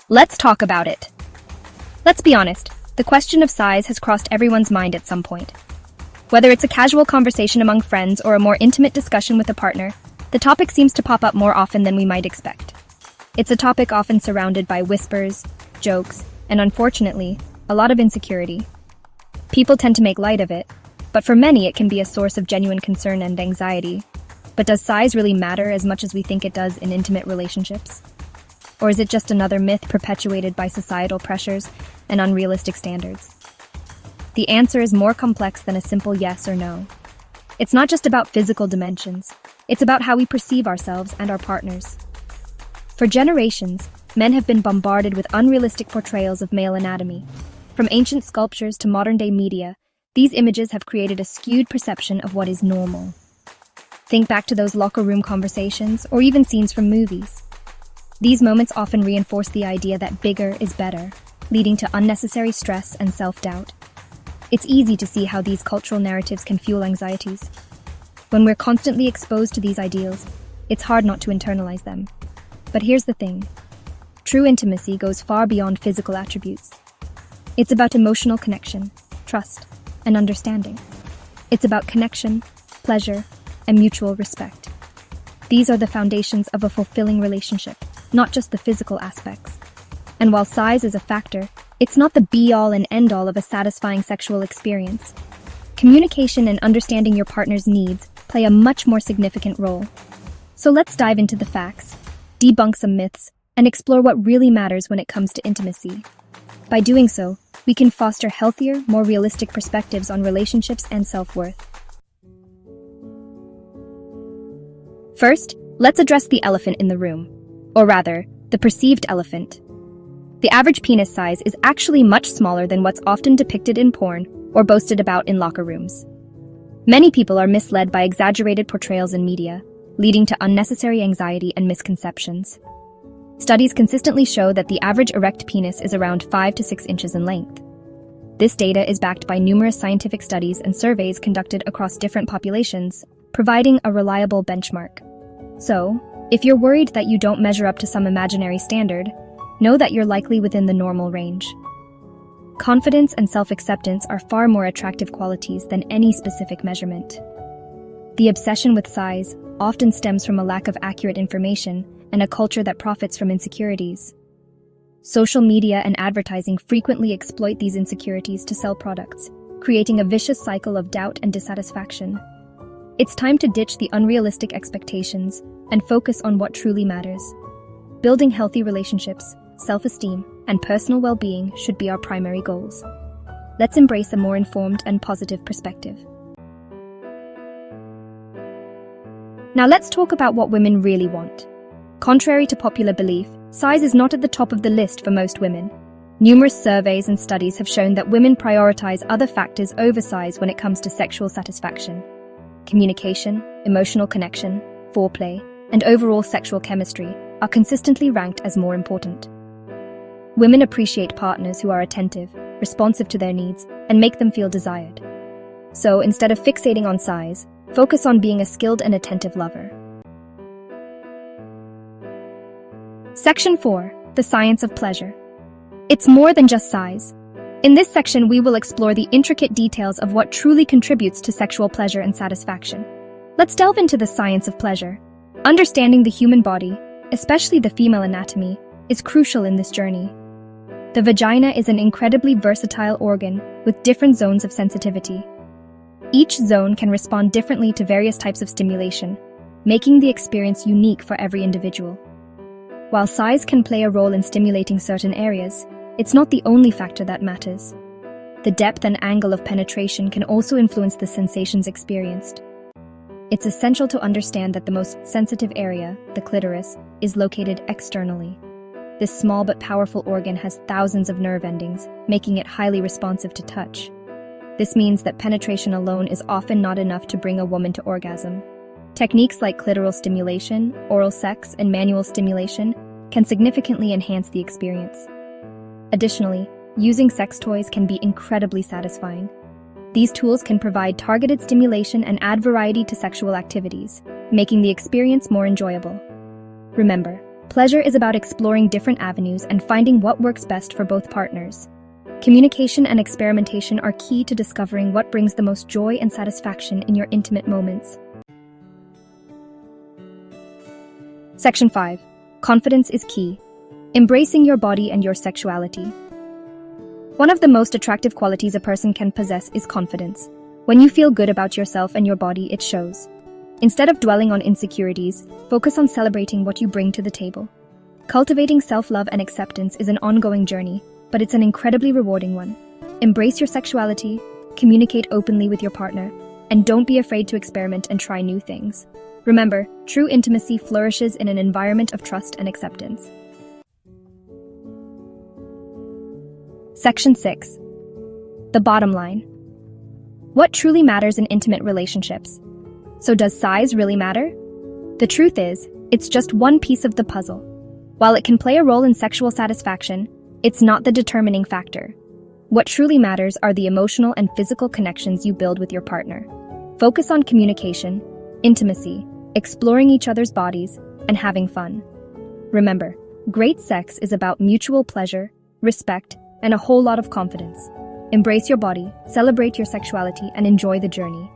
Let's talk about it. Let's be honest, the question of size has crossed everyone's mind at some point. Whether it's a casual conversation among friends or a more intimate discussion with a partner, the topic seems to pop up more often than we might expect. It's a topic often surrounded by whispers, jokes, and unfortunately, a lot of insecurity. People tend to make light of it, but for many it can be a source of genuine concern and anxiety. But does size really matter as much as we think it does in intimate relationships? Or is it just another myth perpetuated by societal pressures and unrealistic standards? The answer is more complex than a simple yes or no. It's not just about physical dimensions. It's about how we perceive ourselves and our partners. For generations, men have been bombarded with unrealistic portrayals of male anatomy. From ancient sculptures to modern-day media, these images have created a skewed perception of what is normal. Think back to those locker room conversations or even scenes from movies. These moments often reinforce the idea that bigger is better, leading to unnecessary stress and self-doubt. It's easy to see how these cultural narratives can fuel anxieties. When we're constantly exposed to these ideals, it's hard not to internalize them. But here's the thing. True intimacy goes far beyond physical attributes. It's about emotional connection, trust, and understanding. It's about connection, pleasure, and mutual respect. These are the foundations of a fulfilling relationship, not just the physical aspects. And while size is a factor, it's not the be-all and end-all of a satisfying sexual experience. Communication and understanding your partner's needs play a much more significant role. So let's dive into the facts, debunk some myths, and explore what really matters when it comes to intimacy. By doing so, we can foster healthier, more realistic perspectives on relationships and self-worth. First, let's address the elephant in the room, or rather, the perceived elephant. The average penis size is actually much smaller than what's often depicted in porn or boasted about in locker rooms. Many people are misled by exaggerated portrayals in media, leading to unnecessary anxiety and misconceptions. Studies consistently show that the average erect penis is around 5 to 6 inches in length. This data is backed by numerous scientific studies and surveys conducted across different populations, providing a reliable benchmark. So, if you're worried that you don't measure up to some imaginary standard, know that you're likely within the normal range. Confidence and self-acceptance are far more attractive qualities than any specific measurement. The obsession with size often stems from a lack of accurate information and a culture that profits from insecurities. Social media and advertising frequently exploit these insecurities to sell products, creating a vicious cycle of doubt and dissatisfaction. It's time to ditch the unrealistic expectations and focus on what truly matters. Building healthy relationships, self-esteem, and personal well-being should be our primary goals. Let's embrace a more informed and positive perspective. Now let's talk about what women really want. Contrary to popular belief, size is not at the top of the list for most women. Numerous surveys and studies have shown that women prioritize other factors over size when it comes to sexual satisfaction. Communication, emotional connection, foreplay, and overall sexual chemistry are consistently ranked as more important. Women appreciate partners who are attentive, responsive to their needs, and make them feel desired. So, instead of fixating on size, focus on being a skilled and attentive lover. Section 4. The Science of Pleasure. It's more than just size. In this section, we will explore the intricate details of what truly contributes to sexual pleasure and satisfaction. Let's delve into the science of pleasure. Understanding the human body, especially the female anatomy, is crucial in this journey. The vagina is an incredibly versatile organ with different zones of sensitivity. Each zone can respond differently to various types of stimulation, making the experience unique for every individual. While size can play a role in stimulating certain areas, it's not the only factor that matters. The depth and angle of penetration can also influence the sensations experienced. It's essential to understand that the most sensitive area, the clitoris, is located externally. This small but powerful organ has thousands of nerve endings, making it highly responsive to touch. This means that penetration alone is often not enough to bring a woman to orgasm. Techniques like clitoral stimulation, oral sex, and manual stimulation can significantly enhance the experience. Additionally, using sex toys can be incredibly satisfying. These tools can provide targeted stimulation and add variety to sexual activities, making the experience more enjoyable. Remember, Pleasure is about exploring different avenues and finding what works best for both partners. Communication and experimentation are key to discovering what brings the most joy and satisfaction in your intimate moments. Section 5. Confidence is key. Embracing your body and your sexuality. One of the most attractive qualities a person can possess is confidence. When you feel good about yourself and your body, it shows. Instead of dwelling on insecurities, focus on celebrating what you bring to the table. Cultivating self-love and acceptance is an ongoing journey, but it's an incredibly rewarding one. Embrace your sexuality, communicate openly with your partner, and don't be afraid to experiment and try new things. Remember, true intimacy flourishes in an environment of trust and acceptance. Section 6. The bottom line. What truly matters in intimate relationships? So does size really matter? The truth is, it's just one piece of the puzzle. While it can play a role in sexual satisfaction, it's not the determining factor. What truly matters are the emotional and physical connections you build with your partner. Focus on communication, intimacy, exploring each other's bodies, and having fun. Remember, great sex is about mutual pleasure, respect, and a whole lot of confidence. Embrace your body, celebrate your sexuality, and enjoy the journey.